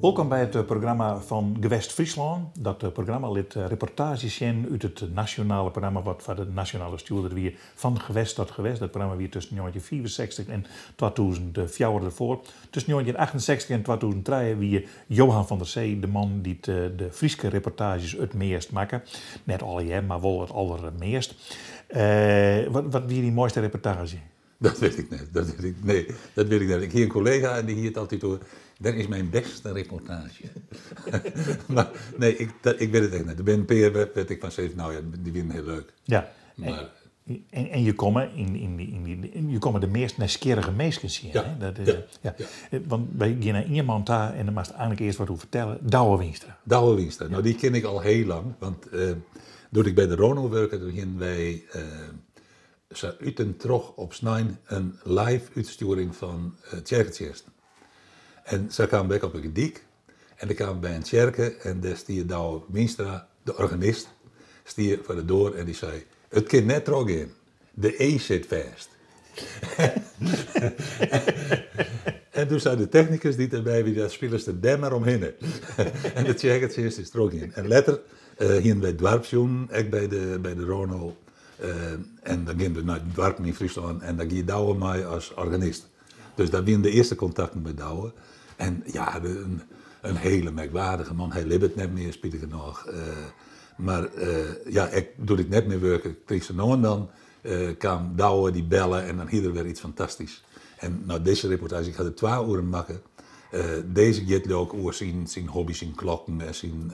Welkom bij het programma van Gewest Friesland. Dat programma liet reportages zien uit het nationale programma wat van de nationale stuurder weer van gewest tot gewest. Dat programma weer tussen 1964 en 2004 ervoor. Tussen 1968 en 2003 wie Johan van der Zee de man die de Frieske reportages het meest maken. Net alle jaar, maar wel het allermeest. Wat wie die mooiste reportage? Dat weet ik niet. Dat weet ik niet. Ik hier een collega en die hier het altijd door. Dat is mijn beste reportage. Maar nee, ik weet het echt niet. De BNP werd ik van steeds, nou ja, die vinden heel leuk. Ja. Maar, en je komen de meest nieuwsgierige mensen zien. Ja, hè? Ja. Want wij gaan naar iemand daar en dan mag je eigenlijk eerst wat over vertellen. Douwe Wienstra. Douwe Wienstra. Nou, die ken ik al heel lang. Want toen ik bij de Rono werkte, toen gingen wij uit en terug op snijn een live uitsturing van Tjerketjesten. En ze kwamen bij op een gediek en dan kwamen bij een kerken en daar stier Douwe Wienstra, de organist, stier voor de deur en die zei: "Het kind net terug in, de E zit vast." En toen zei de technicus die erbij wie dat spelen ze de demmer omheen. En de kerketjes is terug in. En later hier bij het dorpsjoen, ook bij de Rono. En dan gingen we naar het dorp in Friesland en dan ging Douwe mij als organist. Dus daar waren de eerste contacten met Douwe. En ja, een hele merkwaardige man. Hij leeft het net meer, spietig nog. Toen ik net meer werkte, kreeg ze nou en dan kwam Douwe die bellen en dan hier er weer iets fantastisch. En nou, deze reportage, ik had er 2 uren maken. Deze gaat ook over zijn hobby's, zijn klokken en zijn...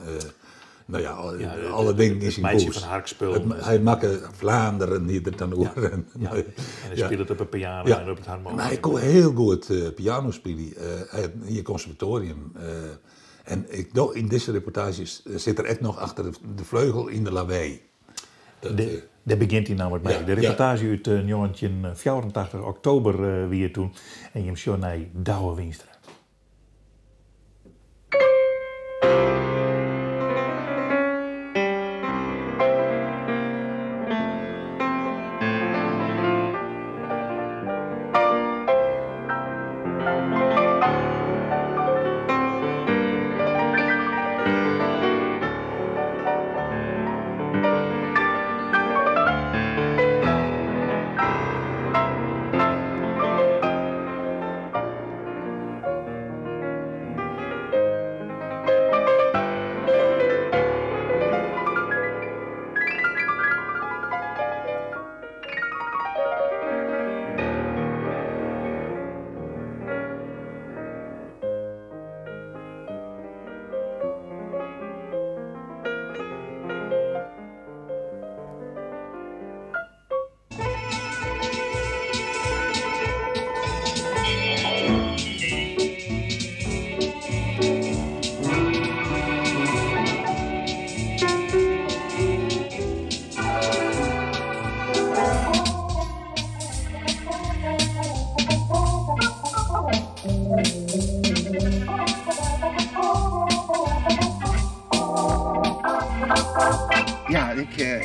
alle dingen in zijn boos. Hij maakte Vlaanderen hier er dan over. Ja. En hij speelde het op een piano en op het harmonium. Maar hij kon heel goed piano spelen. Hij had hier conservatorium. En in deze reportages zit er echt nog achter de vleugel in de lawaai. Daar begint hij namelijk mee. De reportage uit 1984, oktober weer toen. En je hem naar Douwe Wienstra.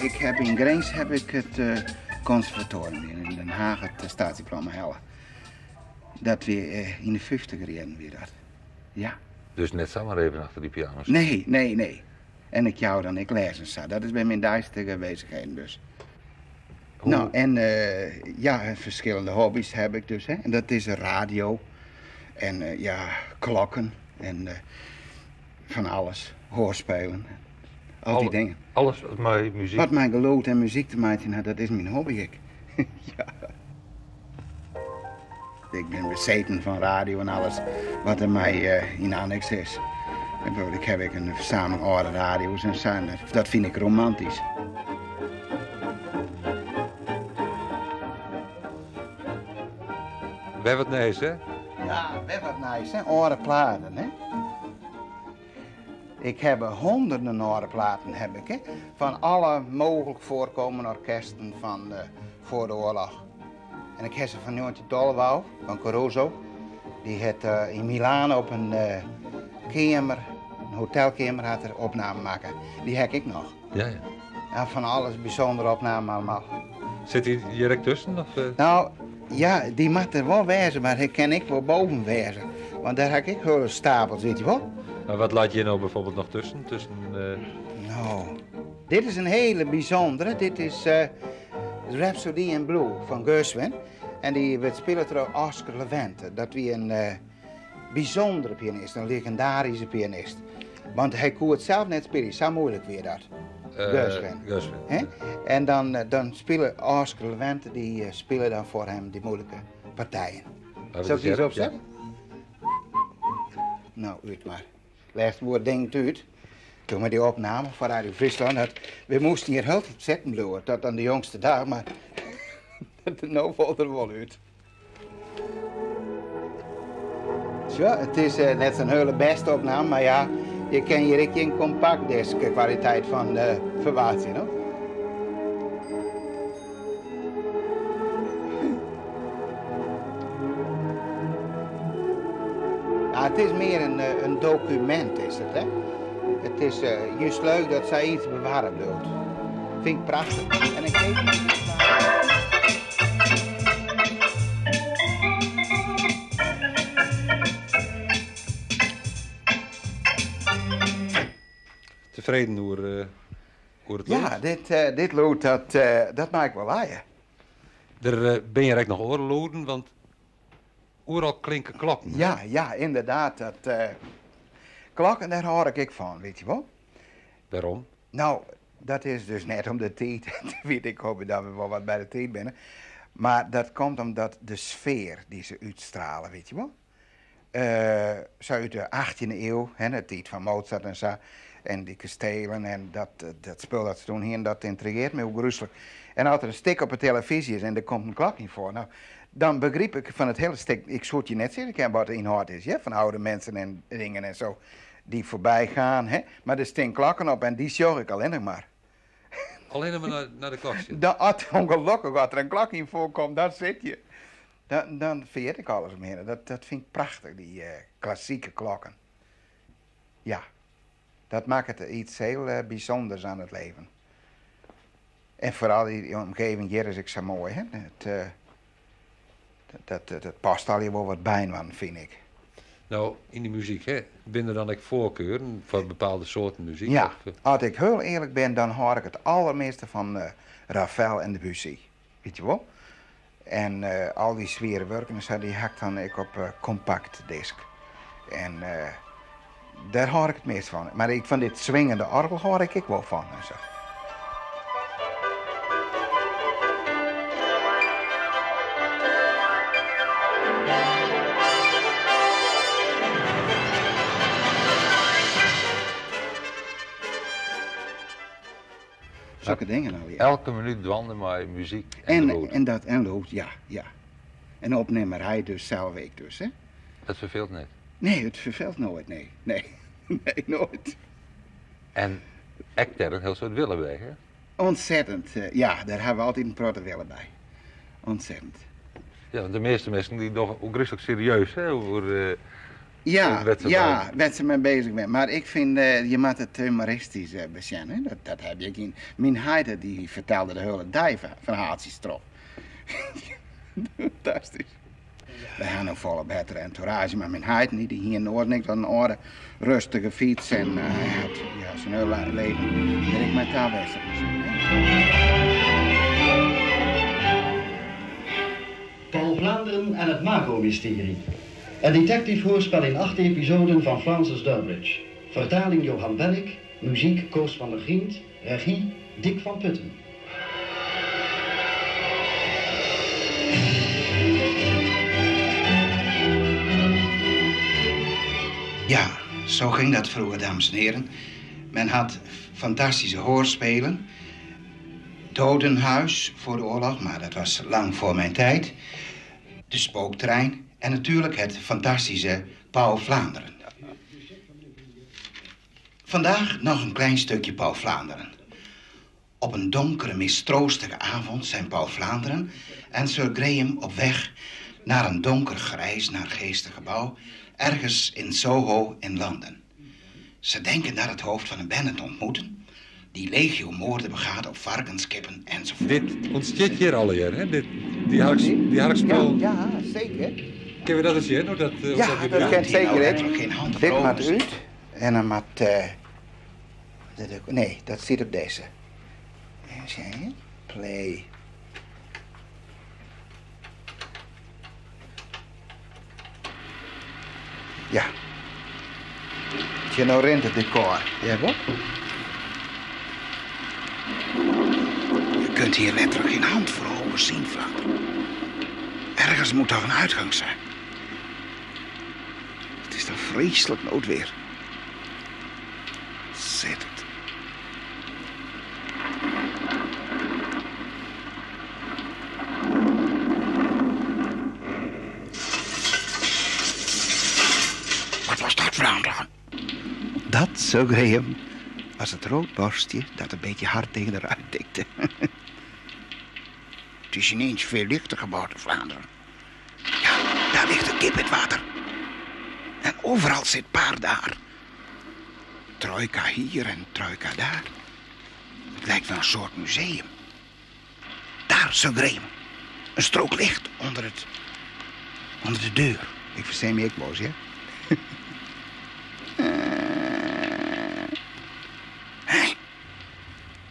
Ik heb in Grijns het conservatorium in Den Haag, het staatsdiploma hellen. Dat weer in de 50er jaren weer dat. Ja. Dus net zomaar even achter die piano's? Nee. En ik lees en zo. Dat is bij mijn duistere bezigheden dus. Hoe? Nou, en verschillende hobby's heb ik dus. Hè. En dat is radio. En klokken. En van alles. Hoorspelen. Al die dingen. Alles wat mij muziek... Wat mijn geluid en muziek te maken had, dat is mijn hobby. Ja. Ik ben bezeten van radio en alles wat er mij in annex is. Ik heb een verzameling oude radio's en zo. Dat vind ik romantisch. Bij wat nice, hè? Ja, bij wat nice, hè? Oude platen, hè? Ik heb honderden oude platen, hè? Van alle mogelijk voorkomende orkesten van voor de oorlog. En ik heb ze van Joontje Dolwouw, van Caruso. Die had in Milaan op een kamer, een hotelkamer, had er opname maken. Die heb ik nog. Ja. En van alles bijzondere opnamen allemaal. Zit hij direct tussen? Of, Nou, ja, die mag er wel wezen, maar hij kan ik wel boven wezen. Want daar heb ik hele stapels, weet je wel. Maar wat laat je nou bijvoorbeeld nog tussen? Nou, dit is een hele bijzondere. Dit is Rhapsody in Blue van Gershwin. En die werd spelen door Oscar Levente. Dat wie een bijzondere pianist, een legendarische pianist. Want hij kon het zelf net spelen, zo moeilijk weer dat. Gershwin. Gershwin. En dan spelen Oscar Levente, die spelen dan voor hem die moeilijke partijen. Zal ik die eens opzetten? Ja. Nou, uit maar. Laatste woord denkt uit. Toen we die opname van Radio Friesland had, we moesten hier heel zetten bloeien, tot aan de jongste dag, maar nou valt er wel uit. Zo, het is net zo'n hele beste opname, maar ja, je kan hier ook geen compact disc kwaliteit van verwachten, no? Nou, het is meer een document, is het, hè? Het is juist leuk dat zij iets bewaren wilt. Vind ik prachtig. En ik weet niet. Tevreden hoe het loopt? Ja, dit loopt, dat maakt wel laaien. Er ben je eigenlijk nog oorloden, want overal klinken klokken. Ja, inderdaad. Klokken, daar hoor ik van, weet je wel. Waarom? Nou, dat is dus net om de tijd. Weet ik hoop dat we wel wat bij de tijd binnen. Maar dat komt omdat de sfeer die ze uitstralen, weet je wel. Zo uit de 18e eeuw, hè, de tijd van Mozart en zo. En die kastelen en dat spul dat ze doen hier, dat intrigeert me ook gruwelijk. En als er een stuk op de televisie is en er komt een klok in voor, nou, dan begreep ik van het hele stuk, ik zou het je net zeggen wat de inhoud is, ja, van oude mensen en dingen en zo, die voorbij gaan, hè. Maar er staan klokken op en die zorg ik alleen nog maar. Alleen maar naar de klok zitten? Dan, ongelukkig, als er een klok in voorkomt, dan zit je. Dan vereer ik alles meer. Dat vind ik prachtig, die klassieke klokken. Ja, dat maakt het iets heel bijzonders aan het leven. En vooral die omgeving hier is ik zo mooi, hè. Dat past al hier wel wat bij, man, vind ik. Nou, in die muziek, hè, ben er dan ook voorkeuren voor bepaalde soorten muziek? Ja, als ik heel eerlijk ben, dan hoor ik het allermeeste van Ravel en Debussy. Weet je wel? En al die zware werken, die hakt dan ik op compact disc. En daar hoor ik het meest van. Maar van dit swingende orgel hoor ik wel van. En zo. Zulke dingen nou, ja. Elke minuut dwanden maar muziek en loopt. En loopt, ja. En opnemerij dus, zelf ik dus, hè. Dat verveelt niet? Nee, het verveelt nooit, nee. Nee, nooit. En acteren, een heel soort willen bij, hè? Ontzettend, ja, daar hebben we altijd een protte willen bij. Ontzettend. Ja, want de meeste mensen die nog ook rustig serieus, hè, over... Ja, waar ze mee bezig bent. Maar ik vind, je moet het humoristisch bezinnen. Dat heb je geen... Mijn heide die vertelde de hele dag verhaaltjes erop. Fantastisch. We gaan een volle betere entourage, maar mijn heide niet. Die hier in Noord niks dan een orde rustige fiets. En hij had zijn hele leven. Ben ik met daar bezig. Paul Vlaanderen en het Mako-mysterie. Een detective-hoorspel in 8 episoden van Francis Durbridge. Vertaling Johan Bellik, muziek Koos van der Griend, regie Dick van Putten. Ja, zo ging dat vroeger, dames en heren. Men had fantastische hoorspelen. Dodenhuis voor de oorlog, maar dat was lang voor mijn tijd. De Spooktrein. En natuurlijk het fantastische Paul Vlaanderen. Vandaag nog een klein stukje Paul Vlaanderen. Op een donkere, mistroostige avond zijn Paul Vlaanderen en Sir Graham op weg naar een donker grijs, naargeestig gebouw ergens in Soho in Londen. Ze denken daar het hoofd van een bende te ontmoeten die legio-moorden begaat op varkens, kippen enzovoort. Dit ontsteekt hier al hier, hè? Die harkspel. Ja, zeker. Kunnen we dat eens zien? Dat ja, dat kent zeker. Dit maakt uit. En dan met... nee, dat zit op deze. Even zien. Play. Ja. Je nou rent het decor. Ja, wel? Je kunt hier letterlijk geen hand voor ogen zien, vader. Ergens moet toch een uitgang zijn. Het is toch vreselijk noodweer. Zit het. Wat was dat, Vlaanderen? Dat, zo Graham, was het roodborstje dat een beetje hard tegen de ruit tikte. Het is ineens veel lichter geworden, Vlaanderen. Ja, daar ligt een kip in het water. En overal zit paard daar. Trojka hier en trojka daar. Het lijkt wel een soort museum. Daar, zo Graham. Een strook licht onder de deur. Ik verstaan me ik boos, ja?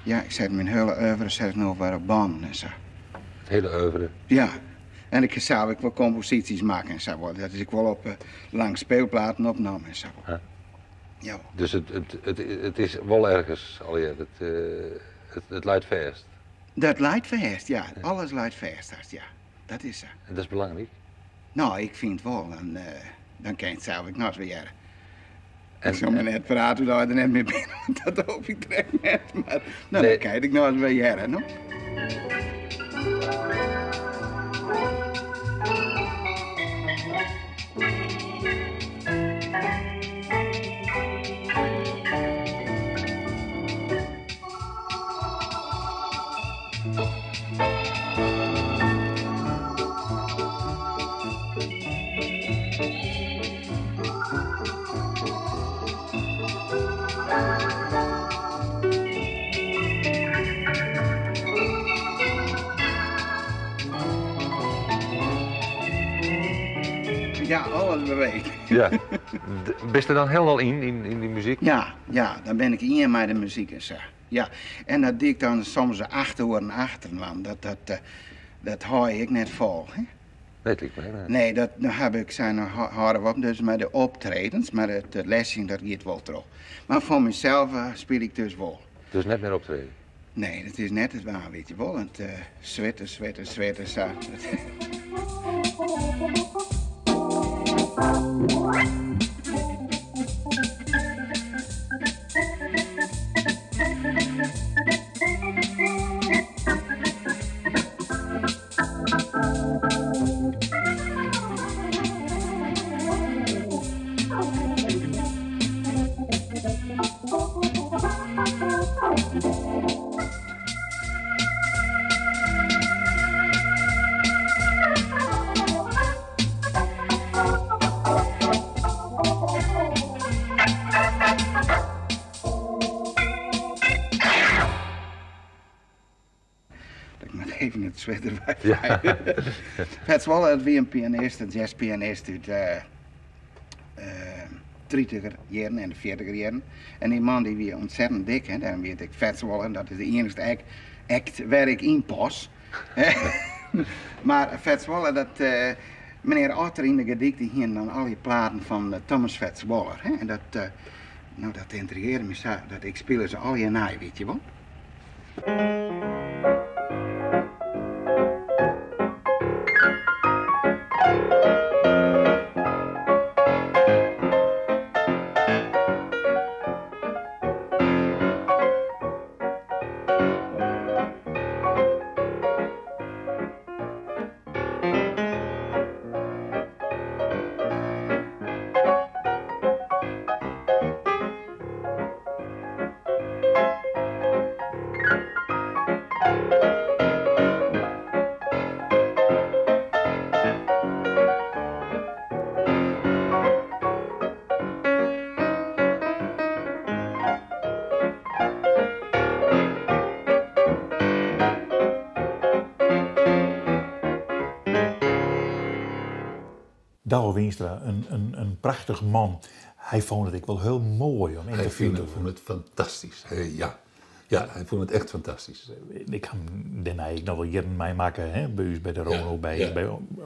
Ja, ik zet mijn hele oeuvre zet ik nog weer op banden en zo. Het hele oeuvre. Ja, en ik zou wel composities maken en zo. Dat is ik wel op lang speelplaten opnam en zo. Huh? Ja. Dus het is wel ergens alweer, het leidt vast. Dat leidt vast, ja. Alles leidt vast, ja. Dat is zo. En dat is belangrijk. Nou, ik vind wel, dan kan je het zelf ook nog weer. En, Ik zou me net praten dat je er net mee bent, want dat hoop ik direct net. Maar nou, Nee. dan kan je het nog eens weer jaren, no? Ja, alles beweegt. ja. Bist er dan helemaal in die muziek? Ja, dan ben ik in met de muziek en zo. Ja, en dat deed ik dan soms de achterhoorn achter, want dat hou ik net vol. Hè? Weet ik niet. Nee, dat heb ik zijn harder op, dus met de optredens, maar het lesje dat gaat wel terug. Maar voor mezelf speel ik dus wel. Dus net meer optreden? Nee, het is net het waar, weet je wel. Het zweten, zo. Even het zweet erbij. Ja. Het is wel wie een pianist, een jazzpianist uit 30er jaren en de 40er jaren. En die man die weer ontzettend dik, hè, daarom weet ik Vetzwallen, dat is de enige act waar ik in pas. Maar Vetzwallen, dat meneer Otter in de gedichten hier dan al die platen van Thomas Vetzwaller. Hè, en dat, nou dat intrigeerde me zo, dat ik speel ze al je naai, weet je wel. Douwe Wienstra, een prachtig man. hij vond het ik wel heel mooi om interview te vond het fantastisch. Ja, hij vond het echt fantastisch. Ik kan daarna ik nog wel jaren mee maken, hè, bij u, bij de Rono, bij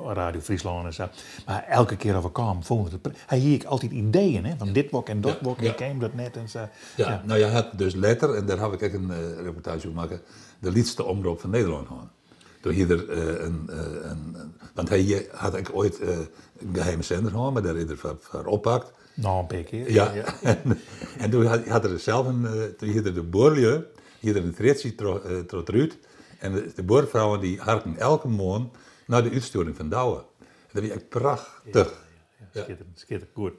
Radio Friesland en zo. Maar elke keer als ik kwam, vond het hij hier altijd ideeën, hè, van dit wok en dat wok, en ik ken dat net en zo. Ja, nou je had dus letter, en daar heb ik echt een reportage over gemaakt, de liedste omroep van Nederland gehad. Door hier want hij had ik ooit een geheime zender gehad, maar daar is er voor oppakt. Nou, een paar keer. Ja. En toen had er zelf toen hier de boerlieu, hier een traditie tot Ruud. En de boervrouwen die harken elke morgen naar de uitsturing van Douwe. Dat is echt prachtig. Ja. Schitterend, goed.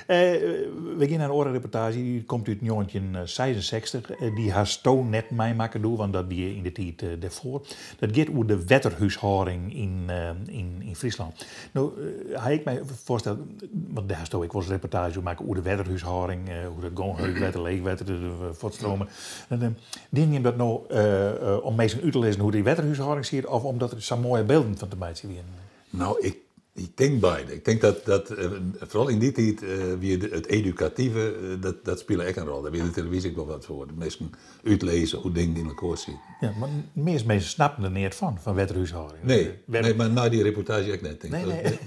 We gaan naar een andere reportage, die komt uit 1966. Die haar stoon net meemaken doen, want dat die in de tijd daarvoor. Dat gaat over de wetterhuishouding in Friesland. Nou, had ik mij voorsteld, want daar stond ik was een reportage maken over de wetterhuishouding, hoe dat gewoon heukwetter, leegwetter, de voortstromen. Dien je dat nou om mensen uit te lezen hoe die wetterhuishouding ziet, of omdat er zo mooie beelden van de meid zien? Nou, ik denk beide. Ik denk dat vooral in die tijd weer het educatieve, dat speelt echt een rol. Daar weer de televisie ook wel wat voor. De mensen uitlezen hoe dingen in elkaar zitten. Ja, maar de meeste mensen snappen er niet van wetterhuishouding. Nee, maar na die reportage ik net. Nee.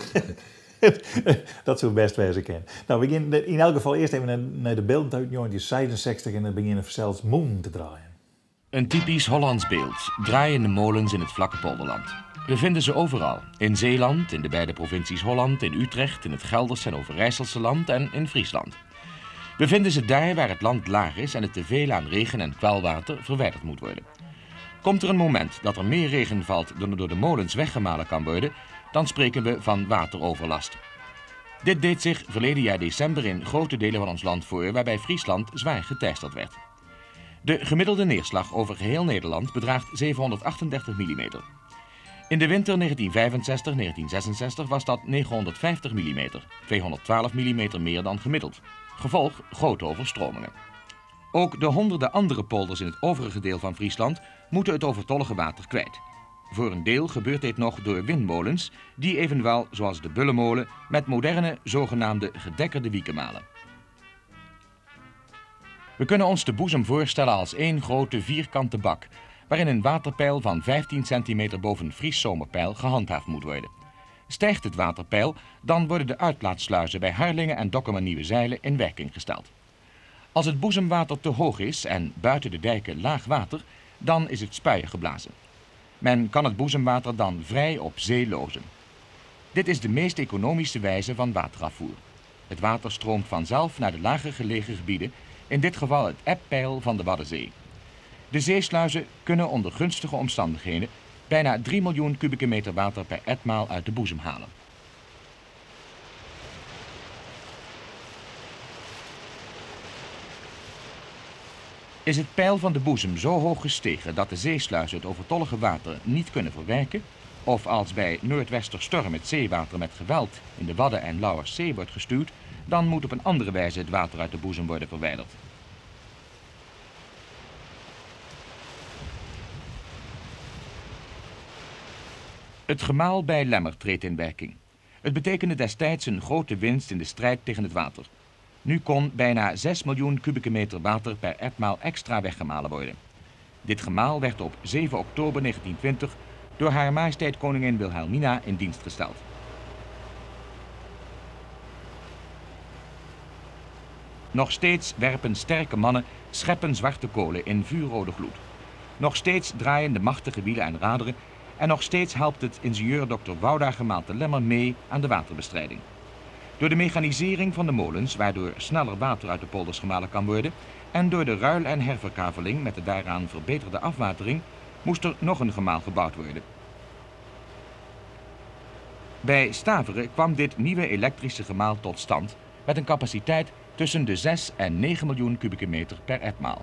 Dat zou best wezen kennen. Nou, we beginnen in elk geval eerst even naar de beelden uit 1967 en dan beginnen we zelfs Moon te draaien. Een typisch Hollands beeld, draaiende molens in het vlakke polderland. We vinden ze overal. In Zeeland, in de beide provincies Holland, in Utrecht, in het Gelderse en Overijsselse land en in Friesland. We vinden ze daar waar het land laag is en het teveel aan regen en kwelwater verwijderd moet worden. Komt er een moment dat er meer regen valt dan er door de molens weggemalen kan worden, dan spreken we van wateroverlast. Dit deed zich verleden jaar december in grote delen van ons land voor, waarbij Friesland zwaar geteisterd werd. De gemiddelde neerslag over geheel Nederland bedraagt 738 mm. In de winter 1965-1966 was dat 950 mm, 212 mm meer dan gemiddeld. Gevolg grote overstromingen. Ook de honderden andere polders in het overige deel van Friesland moeten het overtollige water kwijt. Voor een deel gebeurt dit nog door windmolens, die evenwel, zoals de Bullemolen, met moderne zogenaamde gedekkerde wieken malen. We kunnen ons de boezem voorstellen als één grote vierkante bak, waarin een waterpeil van 15 centimeter boven Fries zomerpeil gehandhaafd moet worden. Stijgt het waterpeil, dan worden de uitlaatsluizen bij Harlingen en Dokkum Nieuwe Zijlen in werking gesteld. Als het boezemwater te hoog is en buiten de dijken laag water, dan is het spuien geblazen. Men kan het boezemwater dan vrij op zee lozen. Dit is de meest economische wijze van waterafvoer. Het water stroomt vanzelf naar de lager gelegen gebieden, in dit geval het eppeil van de Waddenzee. De zeesluizen kunnen onder gunstige omstandigheden bijna 3 miljoen kubieke meter water per etmaal uit de boezem halen. Is het peil van de boezem zo hoog gestegen dat de zeesluizen het overtollige water niet kunnen verwerken, of als bij noordwesterstorm het zeewater met geweld in de Wadden en Lauwerszee wordt gestuwd, dan moet op een andere wijze het water uit de boezem worden verwijderd. Het gemaal bij Lemmer treedt in werking. Het betekende destijds een grote winst in de strijd tegen het water. Nu kon bijna 6 miljoen kubieke meter water per etmaal extra weggemalen worden. Dit gemaal werd op 7 oktober 1920 door Haar Majesteit Koningin Wilhelmina in dienst gesteld. Nog steeds werpen sterke mannen scheppen zwarte kolen in vuurrode gloed. Nog steeds draaien de machtige wielen en raderen en nog steeds helpt het ingenieur Dr. Wouda Gemaal te Lemmer mee aan de waterbestrijding. Door de mechanisering van de molens, waardoor sneller water uit de polders gemalen kan worden, en door de ruil- en herverkaveling met de daaraan verbeterde afwatering, moest er nog een gemaal gebouwd worden. Bij Staveren kwam dit nieuwe elektrische gemaal tot stand met een capaciteit tussen de 6 en 9 miljoen kubieke meter per etmaal.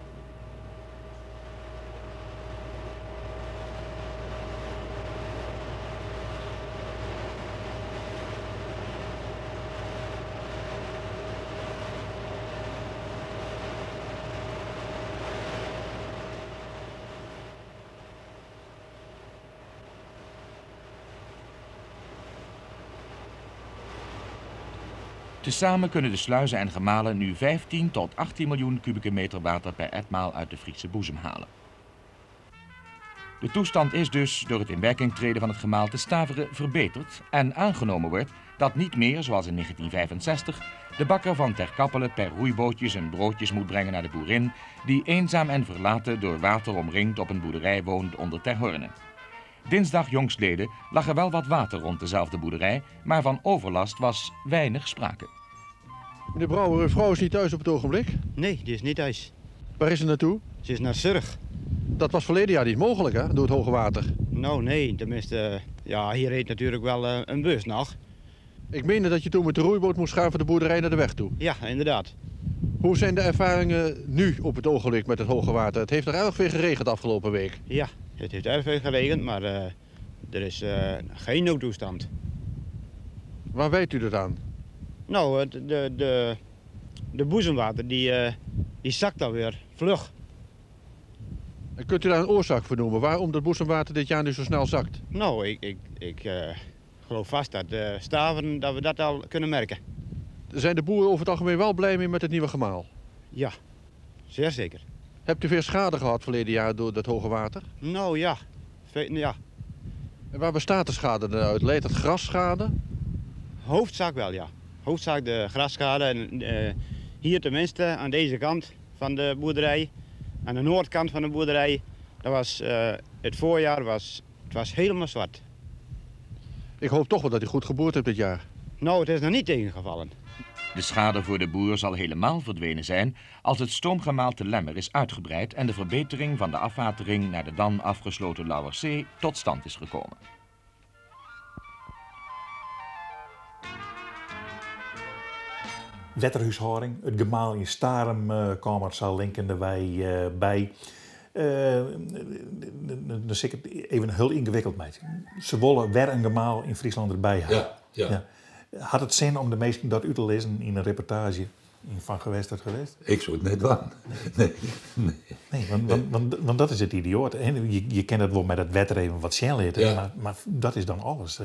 Tezamen kunnen de sluizen en gemalen nu 15 tot 18 miljoen kubieke meter water per etmaal uit de Friese boezem halen. De toestand is dus door het in werking treden van het gemaal te Staveren verbeterd en aangenomen wordt dat niet meer, zoals in 1965, de bakker van Ter Kappelen per roeibootjes en broodjes moet brengen naar de boerin die eenzaam en verlaten door water omringd op een boerderij woont onder Ter Horne. Dinsdag jongstleden lag er wel wat water rond dezelfde boerderij, maar van overlast was weinig sprake. Meneer Brouwer, uw vrouw is niet thuis op het ogenblik? Nee, die is niet thuis. Waar is ze naartoe? Ze is naar Zurich. Dat was verleden jaar niet mogelijk, hè, door het hoge water. Nou, nee, tenminste, ja, hier reed natuurlijk wel een bus nog. Ik meende dat je toen met de roeiboot moest gaan van de boerderij naar de weg toe. Ja, inderdaad. Hoe zijn de ervaringen nu op het ogenblik met het hoge water? Het heeft er erg veel geregend afgelopen week. Ja, het heeft erg veel geregend, maar er is geen noodtoestand. Waar weet u dat aan? Nou, de boezemwater die zakt alweer vlug. En kunt u daar een oorzaak voor noemen? Waarom dat boezemwater dit jaar nu zo snel zakt? Nou, ik geloof vast dat Staveren, dat we dat al kunnen merken. Zijn de boeren over het algemeen wel blij mee met het nieuwe gemaal? Ja, zeer zeker. Hebt u veel schade gehad verleden jaar door dat hoge water? Nou ja, ja. En waar bestaat de schade dan uit? Leidt het grasschade? Hoofdzaak wel, ja. Hoofdzaak de grasschade. En hier tenminste, aan deze kant van de boerderij, aan de noordkant van de boerderij, dat was, het voorjaar was helemaal zwart. Ik hoop toch wel dat u goed geboerd hebt dit jaar. Nou, het is nog niet tegengevallen. De schade voor de boer zal helemaal verdwenen zijn als het stoomgemaal te Lemmer is uitgebreid en de verbetering van de afwatering naar de dan afgesloten Lauwerszee tot stand is gekomen. Wetterhuishouding, het gemaal in Starem zal linken wij bij. Dan zeg ik het even heel ingewikkeld mee. Ze willen weer een gemaal in Friesland erbij halen. Ja. Had het zin om de meesten dat uit te lezen in een reportage van Gewest tot Gewest? Ik zou het net doen. Nee. Want dat is het idioot. En je kent het wel met het wetter even wat snel eten, Ja. maar dat is dan alles.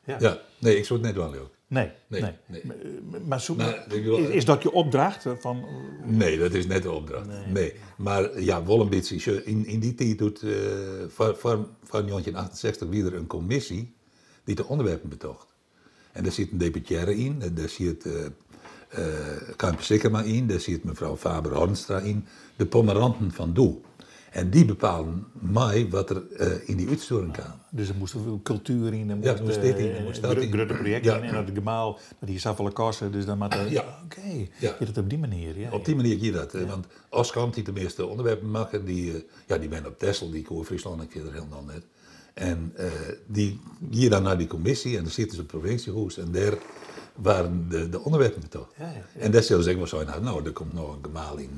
Ja. Nee, ik zou het net doen ook. Nee. Maar Ik is dat je opdracht? Van... Nee, dat is net de opdracht. Nee. Maar ja, wel een beetje. In die tijd doet van 1968 weer een commissie die de onderwerpen betocht. En daar zit een deputaire in, en daar zit Kampe Sikkema in, daar zit mevrouw Faber-Hornstra in, de pomeranten van Doel. En die bepalen mij wat er in die uitsturing kan. Dus er moest veel cultuur in, er moest dit in, er moest dat in. grote projecten in, en het gemaal, dat die zoveel kosten, dus dan moet je het op die manier. Ja, op die manier zie je dat. Want Oskant die de meeste onderwerpen maken, die ben op Texel, die koer Friesland, ik vind er helemaal net. En die hier dan naar die commissie en dan zitten ze op het provinciehuis en daar waren de onderwerpen betoogd. Ja. En dat zullen ze zeggen, nou, er komt nog een gemaal in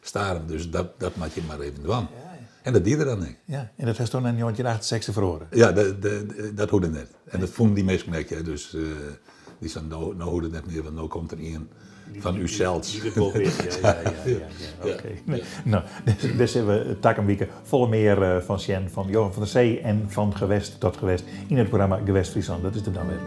Starem, dus dat maak je maar even doen. Ja. En dat deed er dan niet. Ja, en dat heeft toen een jongetje 68 verloren. Ja, dat hoorde net. En dat vonden die mensen net, dus die zei, nou hoorde het net meer, want nou komt er een van u zelfs. Oké. Nou, dus hebben we Takkenwieken volle meer van Sjen, van Johan van der Zee en van Gewest tot Gewest in het programma Gewest Friesland. Dat is de dan weer.